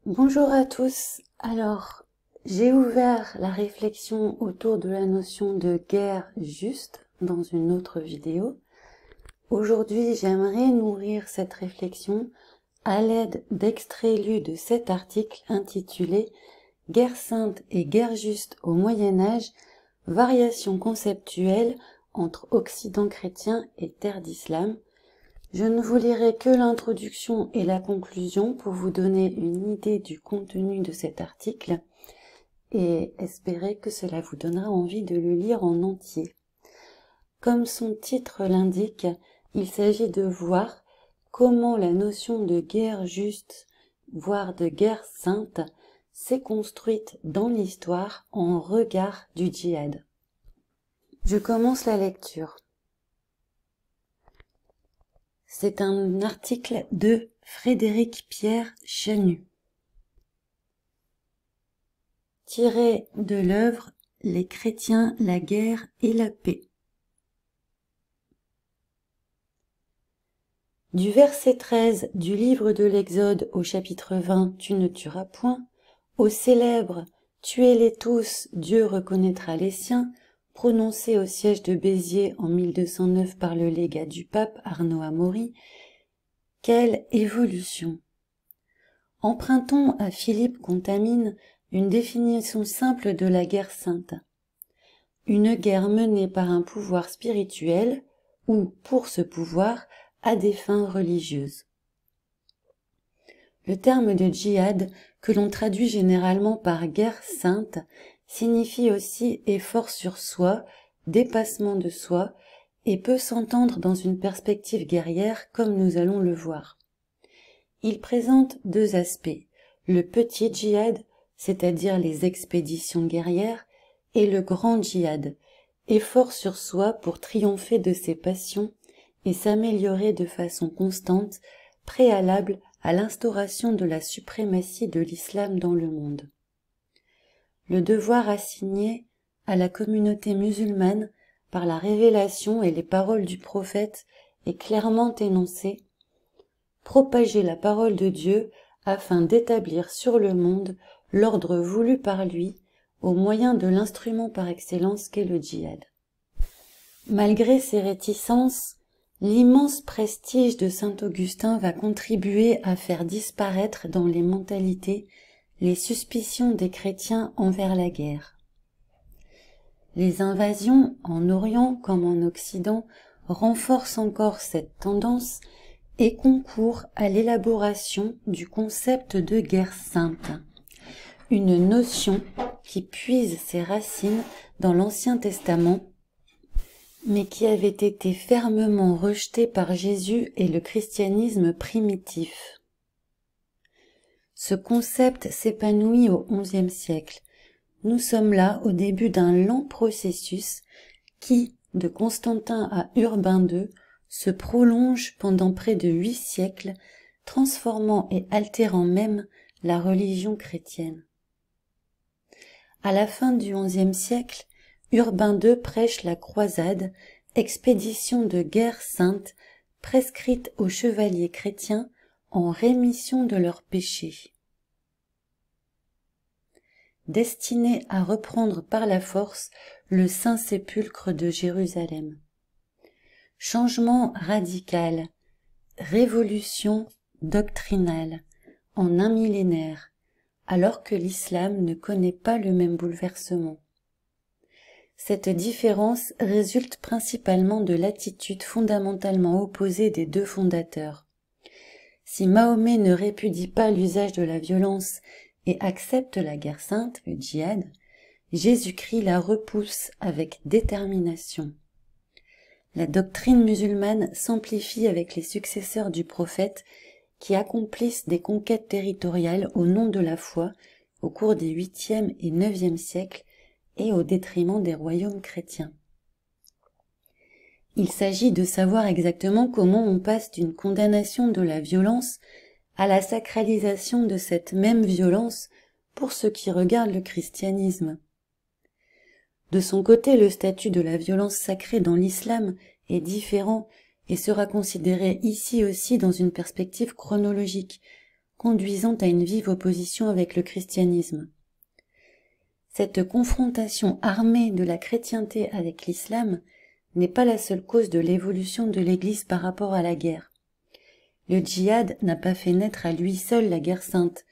Bonjour à tous. Alors, j'ai ouvert la réflexion autour de la notion de guerre juste dans une autre vidéo. Aujourd'hui, j'aimerais nourrir cette réflexion à l'aide d'extraits lus de cet article intitulé « Guerre sainte et guerre juste au Moyen-Âge, variations conceptuelles entre Occident chrétien et terre d'islam ». Je ne vous lirai que l'introduction et la conclusion pour vous donner une idée du contenu de cet article et espérer que cela vous donnera envie de le lire en entier. Comme son titre l'indique, il s'agit de voir comment la notion de guerre juste, voire de guerre sainte, s'est construite dans l'histoire en regard du djihad. Je commence la lecture. C'est un article de Frédéric-Pierre Chenu, tiré de l'œuvre « Les chrétiens, la guerre et la paix ». Du verset 13 du livre de l'Exode au chapitre 20 « Tu ne tueras point », au célèbre « Tuez-les tous, Dieu reconnaîtra les siens », prononcé au siège de Béziers en 1209 par le légat du pape Arnaud Amaury. Quelle évolution! Empruntons à Philippe Contamine une définition simple de la guerre sainte. Une guerre menée par un pouvoir spirituel ou, pour ce pouvoir, à des fins religieuses. Le terme de djihad, que l'on traduit généralement par guerre sainte, signifie aussi effort sur soi, dépassement de soi, et peut s'entendre dans une perspective guerrière comme nous allons le voir. Il présente deux aspects, le petit djihad, c'est-à-dire les expéditions guerrières, et le grand djihad, effort sur soi pour triompher de ses passions et s'améliorer de façon constante, préalable à l'instauration de la suprématie de l'islam dans le monde. Le devoir assigné à la communauté musulmane par la révélation et les paroles du prophète est clairement énoncé: propager la parole de Dieu afin d'établir sur le monde l'ordre voulu par lui au moyen de l'instrument par excellence qu'est le djihad. Malgré ses réticences, l'immense prestige de saint Augustin va contribuer à faire disparaître dans les mentalités les suspicions des chrétiens envers la guerre. Les invasions, en Orient comme en Occident, renforcent encore cette tendance et concourent à l'élaboration du concept de guerre sainte, une notion qui puise ses racines dans l'Ancien Testament, mais qui avait été fermement rejetée par Jésus et le christianisme primitif. Ce concept s'épanouit au XIe siècle. Nous sommes là au début d'un lent processus qui, de Constantin à Urbain II, se prolonge pendant près de 8 siècles, transformant et altérant même la religion chrétienne. À la fin du XIe siècle, Urbain II prêche la croisade, expédition de guerre sainte prescrite aux chevaliers chrétiens en rémission de leurs péchés. Destiné à reprendre par la force le Saint-Sépulcre de Jérusalem. Changement radical, révolution doctrinale en un millénaire, alors que l'islam ne connaît pas le même bouleversement. Cette différence résulte principalement de l'attitude fondamentalement opposée des deux fondateurs. Si Mahomet ne répudie pas l'usage de la violence et accepte la guerre sainte, le djihad, Jésus-Christ la repousse avec détermination. La doctrine musulmane s'amplifie avec les successeurs du prophète qui accomplissent des conquêtes territoriales au nom de la foi au cours des 8e et 9e siècles et au détriment des royaumes chrétiens. Il s'agit de savoir exactement comment on passe d'une condamnation de la violence à la sacralisation de cette même violence pour ce qui regarde le christianisme. De son côté, le statut de la violence sacrée dans l'islam est différent et sera considéré ici aussi dans une perspective chronologique, conduisant à une vive opposition avec le christianisme. Cette confrontation armée de la chrétienté avec l'islam n'est pas la seule cause de l'évolution de l'Église par rapport à la guerre. Le djihad n'a pas fait naître à lui seul la guerre sainte.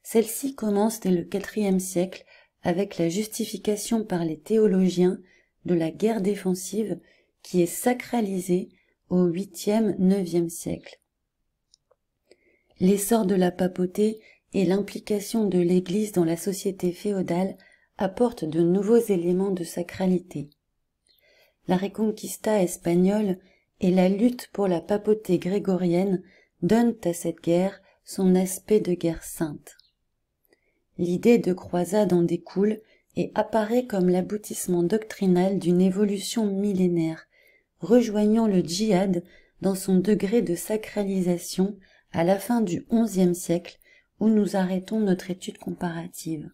Celle-ci commence dès le IVe siècle avec la justification par les théologiens de la guerre défensive qui est sacralisée au 8e, 9e siècle. L'essor de la papauté et l'implication de l'Église dans la société féodale apportent de nouveaux éléments de sacralité. La Reconquista espagnole et la lutte pour la papauté grégorienne donnent à cette guerre son aspect de guerre sainte. L'idée de croisade en découle et apparaît comme l'aboutissement doctrinal d'une évolution millénaire, rejoignant le djihad dans son degré de sacralisation à la fin du XIe siècle où nous arrêtons notre étude comparative.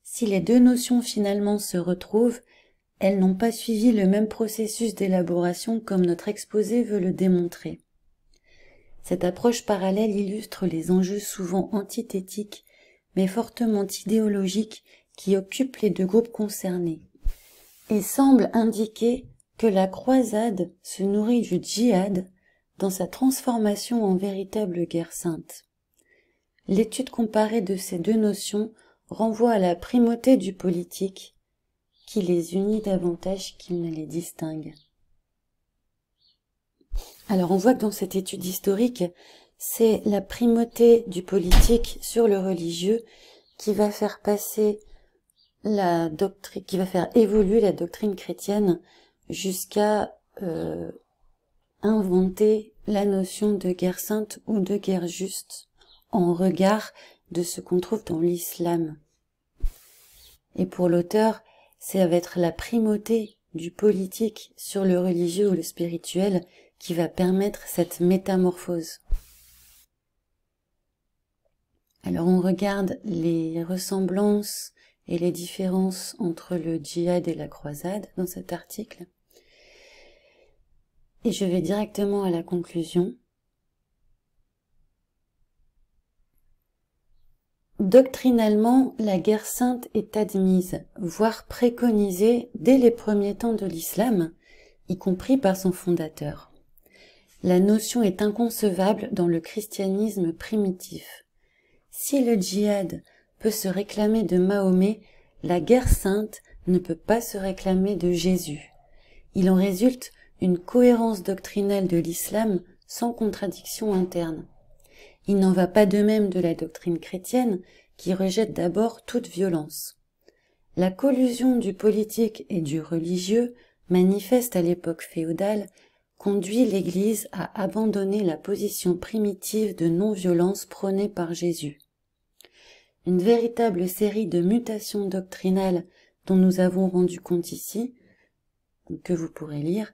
Si les deux notions finalement se retrouvent, elles n'ont pas suivi le même processus d'élaboration comme notre exposé veut le démontrer. Cette approche parallèle illustre les enjeux souvent antithétiques mais fortement idéologiques qui occupent les deux groupes concernés et semble indiquer que la croisade se nourrit du djihad dans sa transformation en véritable guerre sainte. L'étude comparée de ces deux notions renvoie à la primauté du politique qui les unit davantage qu'il ne les distingue. Alors on voit que dans cette étude historique, c'est la primauté du politique sur le religieux qui va faire passer la doctrine, qui va faire évoluer la doctrine chrétienne jusqu'à inventer la notion de guerre sainte ou de guerre juste en regard de ce qu'on trouve dans l'islam. Et pour l'auteur, ça va être la primauté du politique sur le religieux ou le spirituel qui va permettre cette métamorphose. Alors on regarde les ressemblances et les différences entre le djihad et la croisade dans cet article. Et je vais directement à la conclusion. Doctrinalement, la guerre sainte est admise, voire préconisée dès les premiers temps de l'islam, y compris par son fondateur. La notion est inconcevable dans le christianisme primitif. Si le djihad peut se réclamer de Mahomet, la guerre sainte ne peut pas se réclamer de Jésus. Il en résulte une cohérence doctrinale de l'islam sans contradiction interne. Il n'en va pas de même de la doctrine chrétienne qui rejette d'abord toute violence. La collusion du politique et du religieux, manifeste à l'époque féodale, conduit l'Église à abandonner la position primitive de non-violence prônée par Jésus. Une véritable série de mutations doctrinales dont nous avons rendu compte ici, que vous pourrez lire,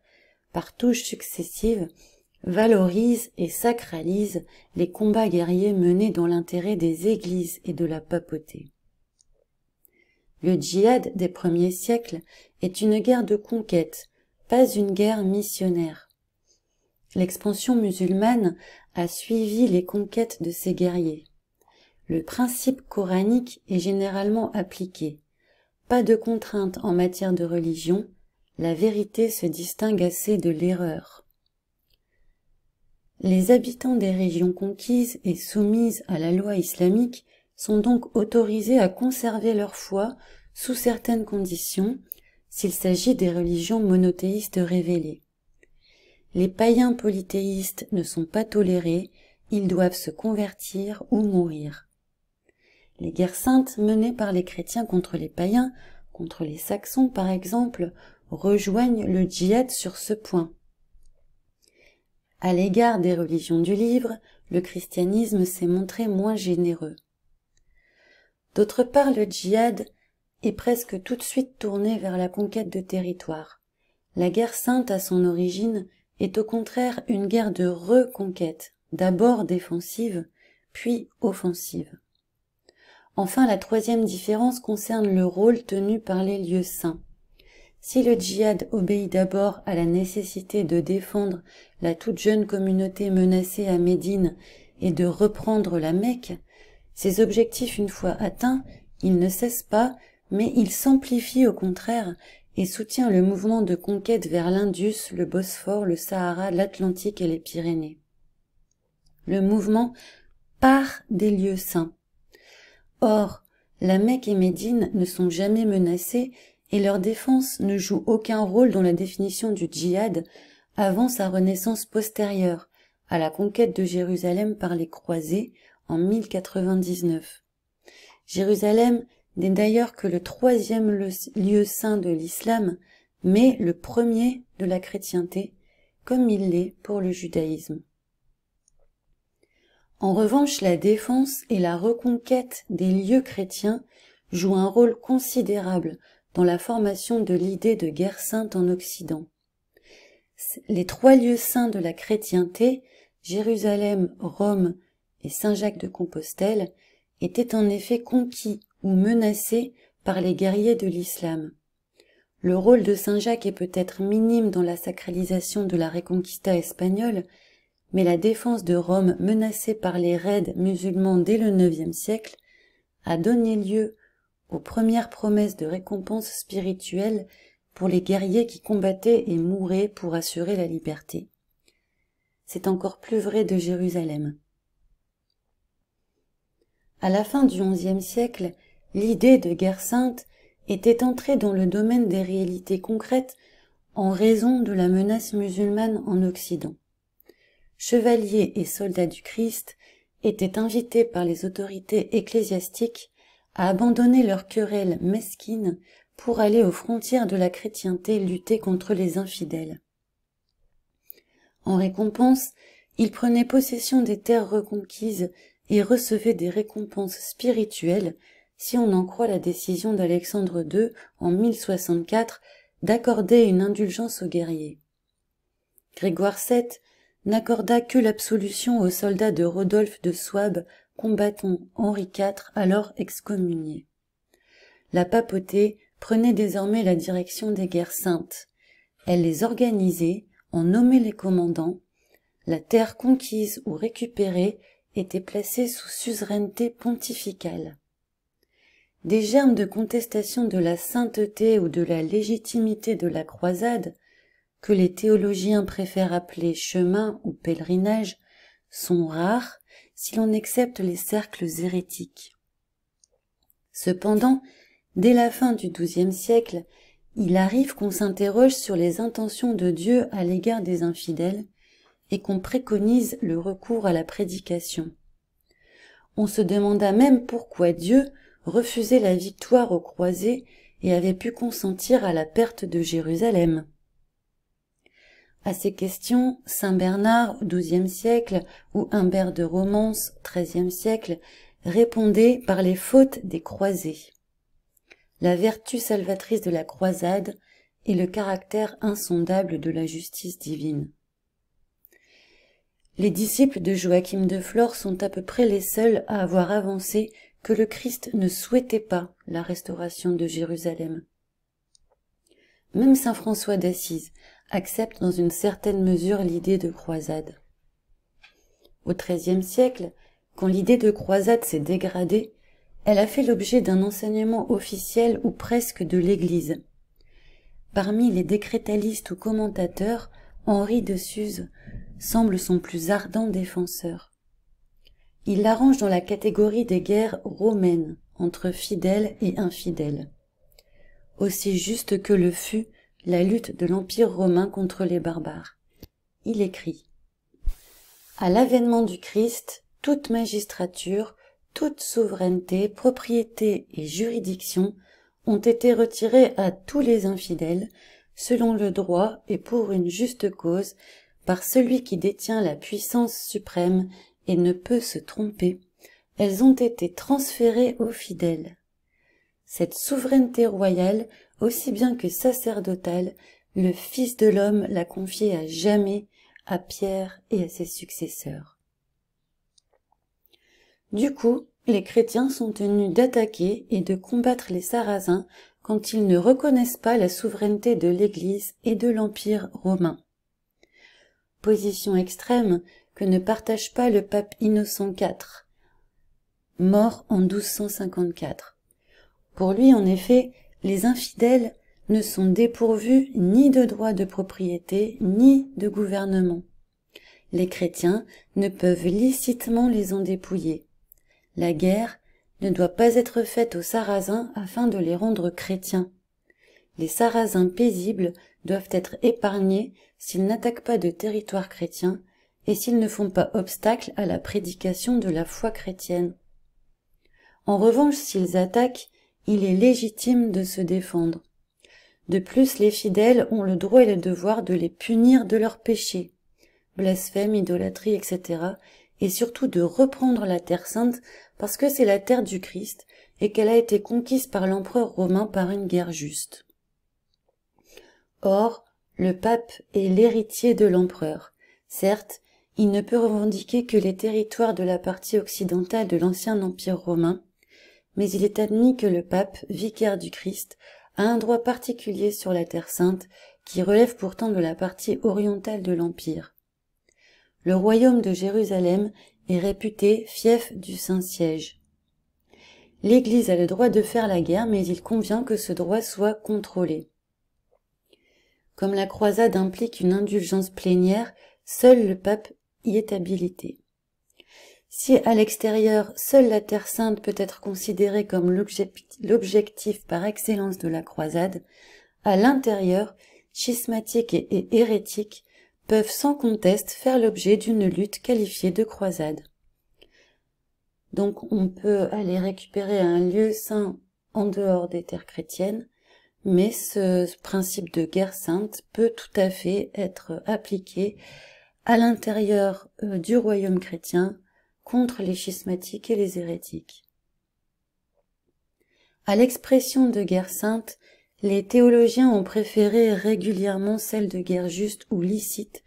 par touches successives, valorise et sacralise les combats guerriers menés dans l'intérêt des églises et de la papauté. Le djihad des premiers siècles est une guerre de conquête, pas une guerre missionnaire. L'expansion musulmane a suivi les conquêtes de ces guerriers. Le principe coranique est généralement appliqué. Pas de contrainte en matière de religion, la vérité se distingue assez de l'erreur. Les habitants des régions conquises et soumises à la loi islamique sont donc autorisés à conserver leur foi sous certaines conditions, s'il s'agit des religions monothéistes révélées. Les païens polythéistes ne sont pas tolérés, ils doivent se convertir ou mourir. Les guerres saintes menées par les chrétiens contre les païens, contre les Saxons par exemple, rejoignent le djihad sur ce point. À l'égard des religions du livre, le christianisme s'est montré moins généreux. D'autre part, le djihad est presque tout de suite tourné vers la conquête de territoire. La guerre sainte à son origine est au contraire une guerre de reconquête, d'abord défensive, puis offensive. Enfin, la troisième différence concerne le rôle tenu par les lieux saints. Si le djihad obéit d'abord à la nécessité de défendre la toute jeune communauté menacée à Médine et de reprendre la Mecque, ces objectifs une fois atteints, il ne cesse pas, mais il s'amplifie au contraire et soutient le mouvement de conquête vers l'Indus, le Bosphore, le Sahara, l'Atlantique et les Pyrénées. Le mouvement part des lieux saints. Or, la Mecque et Médine ne sont jamais menacées et leur défense ne joue aucun rôle dans la définition du djihad avant sa renaissance postérieure à la conquête de Jérusalem par les croisés en 1099. Jérusalem n'est d'ailleurs que le troisième lieu saint de l'islam, mais le premier de la chrétienté, comme il l'est pour le judaïsme. En revanche, la défense et la reconquête des lieux chrétiens jouent un rôle considérable dans la formation de l'idée de guerre sainte en Occident. Les trois lieux saints de la chrétienté, Jérusalem, Rome et Saint-Jacques de Compostelle, étaient en effet conquis ou menacés par les guerriers de l'islam. Le rôle de Saint-Jacques est peut-être minime dans la sacralisation de la Reconquista espagnole, mais la défense de Rome menacée par les raids musulmans dès le IXe siècle a donné lieu aux premières promesses de récompense spirituelle pour les guerriers qui combattaient et mouraient pour assurer la liberté. C'est encore plus vrai de Jérusalem. À la fin du XIe siècle, l'idée de guerre sainte était entrée dans le domaine des réalités concrètes en raison de la menace musulmane en Occident. Chevaliers et soldats du Christ étaient invités par les autorités ecclésiastiques à abandonner leurs querelles mesquines pour aller aux frontières de la chrétienté lutter contre les infidèles. En récompense, ils prenaient possession des terres reconquises et recevaient des récompenses spirituelles, si on en croit la décision d'Alexandre II en 1064 d'accorder une indulgence aux guerriers. Grégoire VII n'accorda que l'absolution aux soldats de Rodolphe de Souabe combattant Henri IV, alors excommunié. La papauté prenait désormais la direction des guerres saintes. Elle les organisait, en nommait les commandants. La terre conquise ou récupérée était placée sous suzeraineté pontificale. Des germes de contestation de la sainteté ou de la légitimité de la croisade, que les théologiens préfèrent appeler chemin ou pèlerinage, sont rares si l'on accepte les cercles hérétiques. Cependant, dès la fin du XIIe siècle, il arrive qu'on s'interroge sur les intentions de Dieu à l'égard des infidèles et qu'on préconise le recours à la prédication. On se demanda même pourquoi Dieu refusait la victoire aux croisés et avait pu consentir à la perte de Jérusalem. À ces questions, saint Bernard au XIIe siècle ou Humbert de Romance XIIIe siècle répondait par les fautes des croisés, la vertu salvatrice de la croisade et le caractère insondable de la justice divine. Les disciples de Joachim de Flore sont à peu près les seuls à avoir avancé que le Christ ne souhaitait pas la restauration de Jérusalem. Même saint François d'Assise accepte dans une certaine mesure l'idée de croisade. Au XIIIe siècle, quand l'idée de croisade s'est dégradée, elle a fait l'objet d'un enseignement officiel ou presque de l'Église. Parmi les décrétalistes ou commentateurs, Henri de Suse semble son plus ardent défenseur. Il l'arrange dans la catégorie des guerres romaines, entre fidèles et infidèles. Aussi juste que le fut la lutte de l'Empire romain contre les barbares. Il écrit : « À l'avènement du Christ, toute magistrature, toute souveraineté, propriété et juridiction ont été retirées à tous les infidèles, selon le droit et pour une juste cause, par celui qui détient la puissance suprême et ne peut se tromper. Elles ont été transférées aux fidèles. Cette souveraineté royale, aussi bien que sacerdotale, le Fils de l'homme l'a confiée à jamais à Pierre et à ses successeurs. » Du coup, les chrétiens sont tenus d'attaquer et de combattre les Sarrasins quand ils ne reconnaissent pas la souveraineté de l'Église et de l'Empire romain. Position extrême que ne partage pas le pape Innocent IV, mort en 1254. Pour lui, en effet, les infidèles ne sont dépourvus ni de droit de propriété, ni de gouvernement. Les chrétiens ne peuvent licitement les en dépouiller. La guerre ne doit pas être faite aux Sarrasins afin de les rendre chrétiens. Les Sarrasins paisibles doivent être épargnés s'ils n'attaquent pas de territoire chrétien et s'ils ne font pas obstacle à la prédication de la foi chrétienne. En revanche, s'ils attaquent, il est légitime de se défendre. De plus, les fidèles ont le droit et le devoir de les punir de leurs péchés, blasphème, idolâtrie, etc., et surtout de reprendre la terre sainte parce que c'est la terre du Christ et qu'elle a été conquise par l'empereur romain par une guerre juste. Or, le pape est l'héritier de l'empereur. Certes, il ne peut revendiquer que les territoires de la partie occidentale de l'ancien empire romain, mais il est admis que le pape, vicaire du Christ, a un droit particulier sur la terre sainte qui relève pourtant de la partie orientale de l'empire. Le royaume de Jérusalem est réputé fief du Saint-Siège. L'Église a le droit de faire la guerre, mais il convient que ce droit soit contrôlé. Comme la croisade implique une indulgence plénière, seul le pape y est habilité. Si à l'extérieur, seule la Terre Sainte peut être considérée comme l'objectif par excellence de la croisade, à l'intérieur, schismatiques et hérétiques peuvent sans conteste faire l'objet d'une lutte qualifiée de croisade. Donc on peut aller récupérer un lieu saint en dehors des terres chrétiennes, mais ce principe de guerre sainte peut tout à fait être appliqué à l'intérieur du royaume chrétien contre les schismatiques et les hérétiques. À l'expression de guerre sainte, les théologiens ont préféré régulièrement celle de guerre juste ou licite,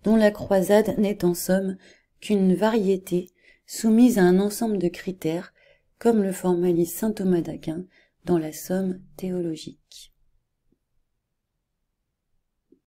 dont la croisade n'est en somme qu'une variété soumise à un ensemble de critères, comme le formalise saint Thomas d'Aquin dans la Somme théologique.